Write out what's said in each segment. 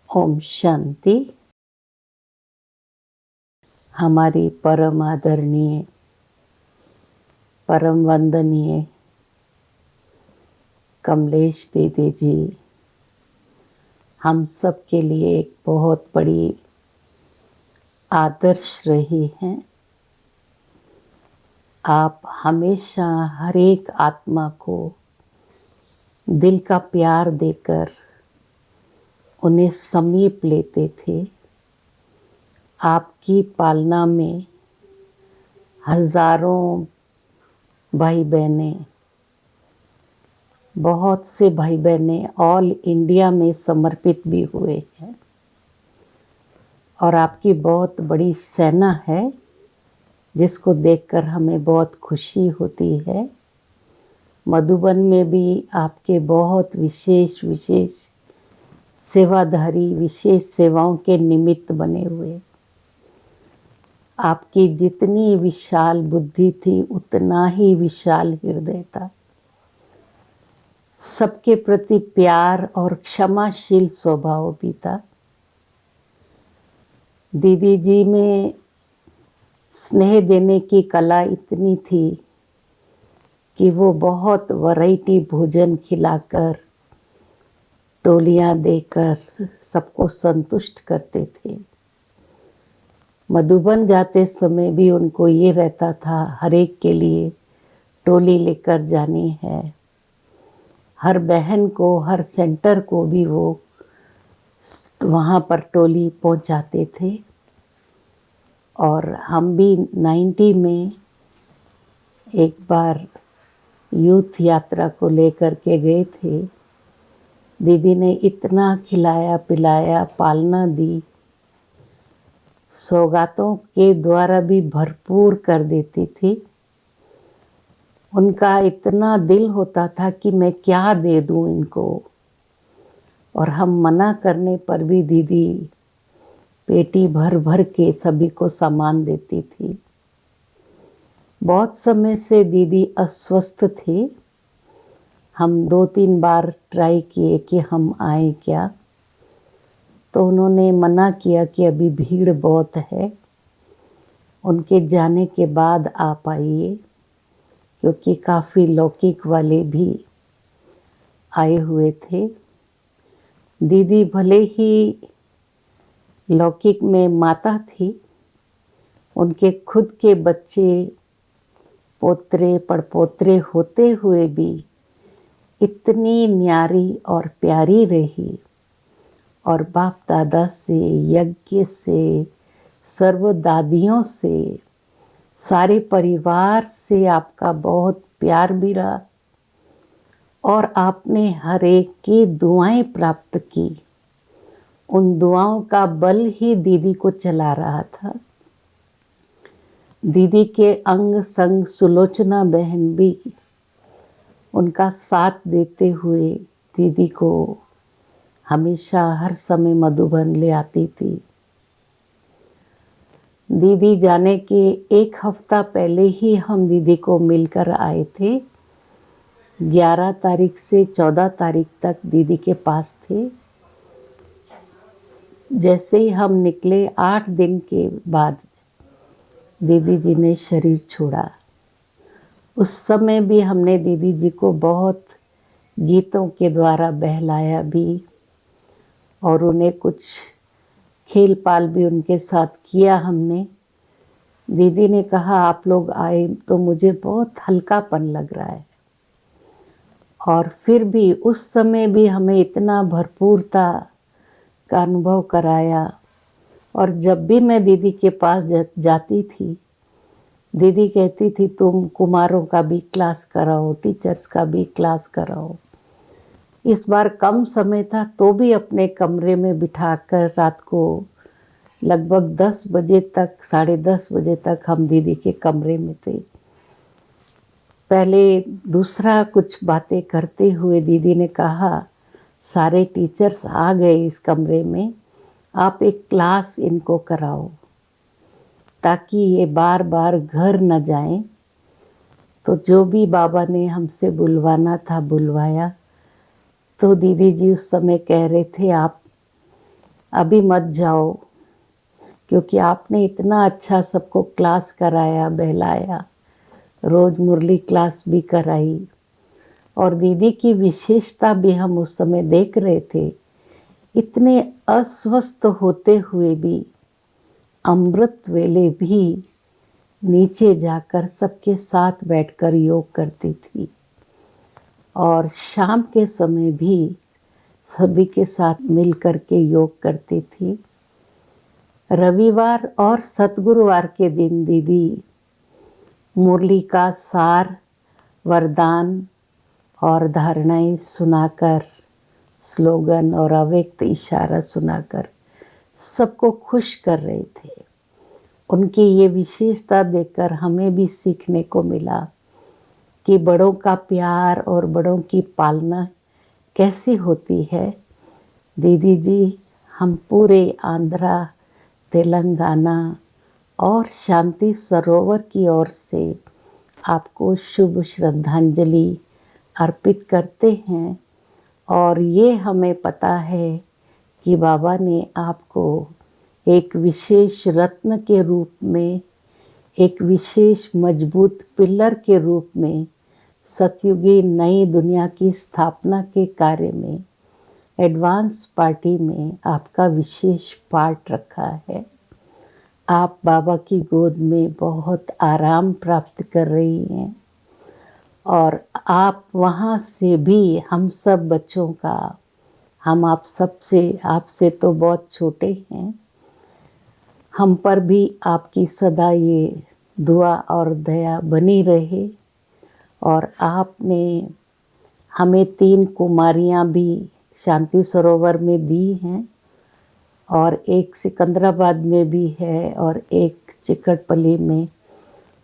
ओम शांति। हमारी परम आदरणीय, परम वंदनीय कमलेश दीदी जी हम सब के लिए एक बहुत बड़ी आदर्श रही हैं। आप हमेशा हर एक आत्मा को दिल का प्यार देकर उन्हें समीप लेते थे। आपकी पालना में हजारों भाई बहनें, बहुत से भाई बहनें ऑल इंडिया में समर्पित भी हुए हैं और आपकी बहुत बड़ी सेना है जिसको देखकर हमें बहुत खुशी होती है। मधुबन में भी आपके बहुत विशेष सेवाधारी, विशेष सेवाओं के निमित्त बने हुए। आपकी जितनी विशाल बुद्धि थी उतना ही विशाल हृदय था। सबके प्रति प्यार और क्षमाशील स्वभाव भी था। दीदी जी में स्नेह देने की कला इतनी थी कि वो बहुत वैरायटी भोजन खिलाकर, टोलियां देकर सबको संतुष्ट करते थे। मधुबन जाते समय भी उनको ये रहता था, हर एक के लिए टोली लेकर जानी है। हर बहन को, हर सेंटर को भी वो वहाँ पर टोली पहुँचाते थे। और हम भी 90 में एक बार यूथ यात्रा को लेकर के गए थे। दीदी ने इतना खिलाया पिलाया, पालना दी, सौगातों के द्वारा भी भरपूर कर देती थी। उनका इतना दिल होता था कि मैं क्या दे दूं इनको, और हम मना करने पर भी दीदी पेटी भर भर के सभी को सामान देती थी। बहुत समय से दीदी अस्वस्थ थे। हम 2-3 बार ट्राई किए कि हम आए क्या, तो उन्होंने मना किया कि अभी भीड़ बहुत है, उनके जाने के बाद आप आइए, क्योंकि काफ़ी लौकिक वाले भी आए हुए थे। दीदी भले ही लौकिक में माता थी, उनके खुद के बच्चे, पोतरे पड़पोतरे होते हुए भी इतनी न्यारी और प्यारी रही। और बाप दादा से, यज्ञ से, सर्व दादियों से, सारे परिवार से आपका बहुत प्यार भी रहा और आपने हर एक की दुआएं प्राप्त की। उन दुआओं का बल ही दीदी को चला रहा था। दीदी के अंग संग सुलोचना बहन भी उनका साथ देते हुए दीदी को हमेशा हर समय मधुबन ले आती थी। दीदी जाने के 1 हफ्ता पहले ही हम दीदी को मिलकर आए थे। 11 तारीख से 14 तारीख तक दीदी के पास थे। जैसे ही हम निकले 8 दिन के बाद दीदी जी ने शरीर छोड़ा। उस समय भी हमने दीदी जी को बहुत गीतों के द्वारा बहलाया भी और उन्हें कुछ खेल पाल भी उनके साथ किया हमने। दीदी ने कहा आप लोग आए तो मुझे बहुत हल्कापन लग रहा है। और फिर भी उस समय भी हमें इतना भरपूरता का अनुभव कराया। और जब भी मैं दीदी के पास जाती थी, दीदी कहती थी तुम कुमारों का भी क्लास कराओ, टीचर्स का भी क्लास कराओ। इस बार कम समय था तो भी अपने कमरे में बिठाकर रात को लगभग 10 बजे तक, 10:30 बजे तक हम दीदी के कमरे में थे। पहले दूसरा कुछ बातें करते हुए दीदी ने कहा सारे टीचर्स आ गए इस कमरे में, आप एक क्लास इनको कराओ ताकि ये बार बार घर न जाएं। तो जो भी बाबा ने हमसे बुलवाना था बुलवाया। तो दीदी जी उस समय कह रहे थे आप अभी मत जाओ, क्योंकि आपने इतना अच्छा सबको क्लास कराया, बहलाया, रोज़ मुरली क्लास भी कराई। और दीदी की विशेषता भी हम उस समय देख रहे थे, इतने अस्वस्थ होते हुए भी अमृत वेले भी नीचे जाकर सबके साथ बैठकर योग करती थी, और शाम के समय भी सभी के साथ मिल कर के योग करती थी। रविवार और सतगुरुवार के दिन दीदी मुरली का सार, वरदान और धारणाएं सुनाकर, स्लोगन और अव्यक्त इशारा सुनाकर सबको खुश कर रहे थे। उनकी ये विशेषता देखकर हमें भी सीखने को मिला कि बड़ों का प्यार और बड़ों की पालना कैसी होती है। दीदी जी, हम पूरे आंध्रा, तेलंगाना और शांति सरोवर की ओर से आपको शुभ श्रद्धांजलि अर्पित करते हैं। और ये हमें पता है कि बाबा ने आपको एक विशेष रत्न के रूप में, एक विशेष मजबूत पिलर के रूप में सतयुगी नई दुनिया की स्थापना के कार्य में, एडवांस पार्टी में आपका विशेष पार्ट रखा है। आप बाबा की गोद में बहुत आराम प्राप्त कर रही हैं, और आप वहाँ से भी हम सब बच्चों का, हम आप आपसे तो बहुत छोटे हैं, हम पर भी आपकी सदा ये दुआ और दया बनी रहे। और आपने हमें 3 कुमारियाँ भी शांति सरोवर में दी हैं, और एक सिकंदराबाद में भी है और एक चिकटपल्ली में।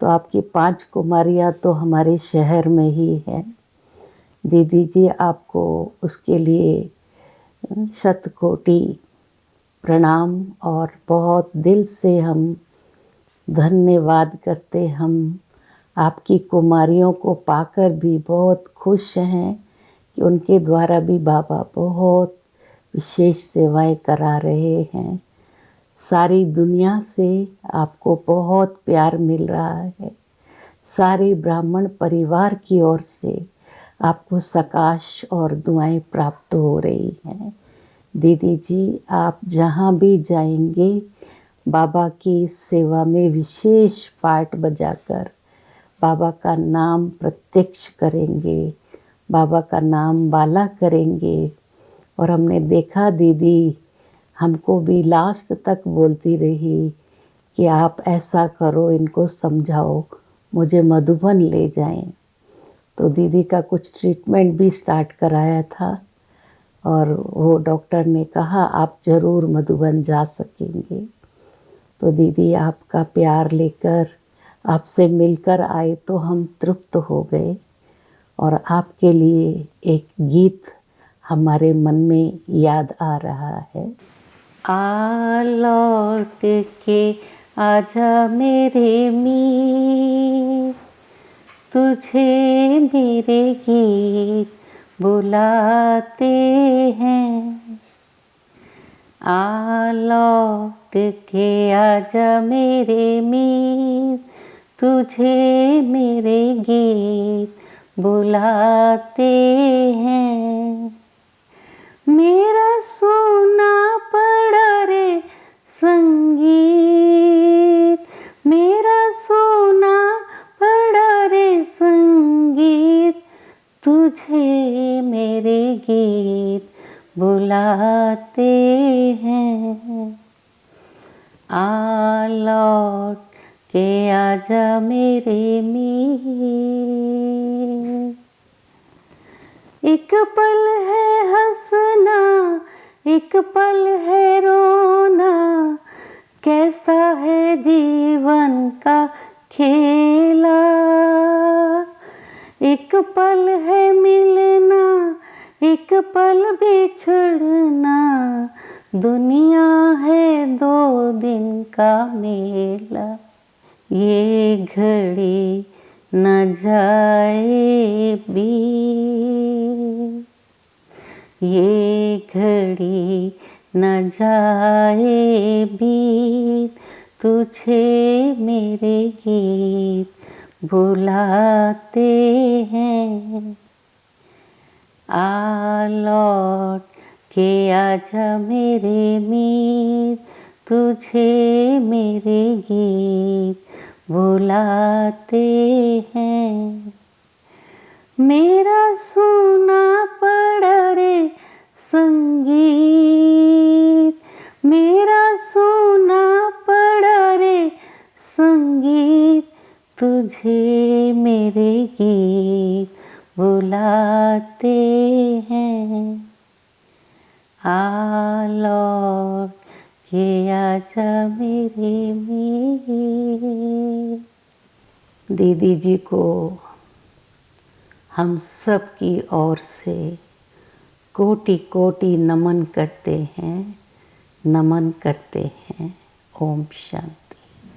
तो आपकी 5 कुमारियाँ तो हमारे शहर में ही हैं। दीदी जी, आपको उसके लिए शतकोटि प्रणाम, और बहुत दिल से हम धन्यवाद करते। हम आपकी कुमारियों को पाकर भी बहुत खुश हैं कि उनके द्वारा भी बाबा बहुत विशेष सेवाएं करा रहे हैं। सारी दुनिया से आपको बहुत प्यार मिल रहा है। सारे ब्राह्मण परिवार की ओर से आपको सकाश और दुआएं प्राप्त हो रही हैं। दीदी जी, आप जहाँ भी जाएंगे बाबा की सेवा में विशेष पार्ट बजाकर बाबा का नाम प्रत्यक्ष करेंगे, बाबा का नाम बाला करेंगे। और हमने देखा दीदी हमको भी लास्ट तक बोलती रही कि आप ऐसा करो, इनको समझाओ, मुझे मधुबन ले जाएं। तो दीदी का कुछ ट्रीटमेंट भी स्टार्ट कराया था, और वो डॉक्टर ने कहा आप ज़रूर मधुबन जा सकेंगे। तो दीदी, आपका प्यार लेकर, आपसे मिलकर आए तो हम तृप्त हो गए। और आपके लिए एक गीत हमारे मन में याद आ रहा है। आ लौट के आजा मेरे मीत, तुझे मेरे गीत बुलाते हैं। आ लौट के आजा मेरे मीत, तुझे मेरे गीत बुलाते हैं। मेरा सोना पड़ा रे संगीत, मेरा सोना पड़ा रे संगीत, तुझे मेरे गीत बुलाते हैं। आ लौट के आजा मेरे मीत। एक पल है हंसना, एक पल है रोना, कैसा है जीवन का खेला। एक पल है मिलना, एक पल बिछड़ना, दुनिया है 2 दिन का मेला। ये घड़ी न जाए बीत, ये घड़ी न जाए बीत, तुझे मेरे गीत बुलाते हैं। आ लौट के आजा मेरे मीत, तुझे मेरे गीत बुलाते हैं। मेरा सुना पड़ा रे संगीत, मेरा सुना पड़ा रे संगीत, तुझे मेरे गीत बुलाते हैं। आ लौट के आजा मेरे मीत। दीदी जी को हम सब की ओर से कोटि कोटि नमन करते हैं, नमन करते हैं। ओम शांति।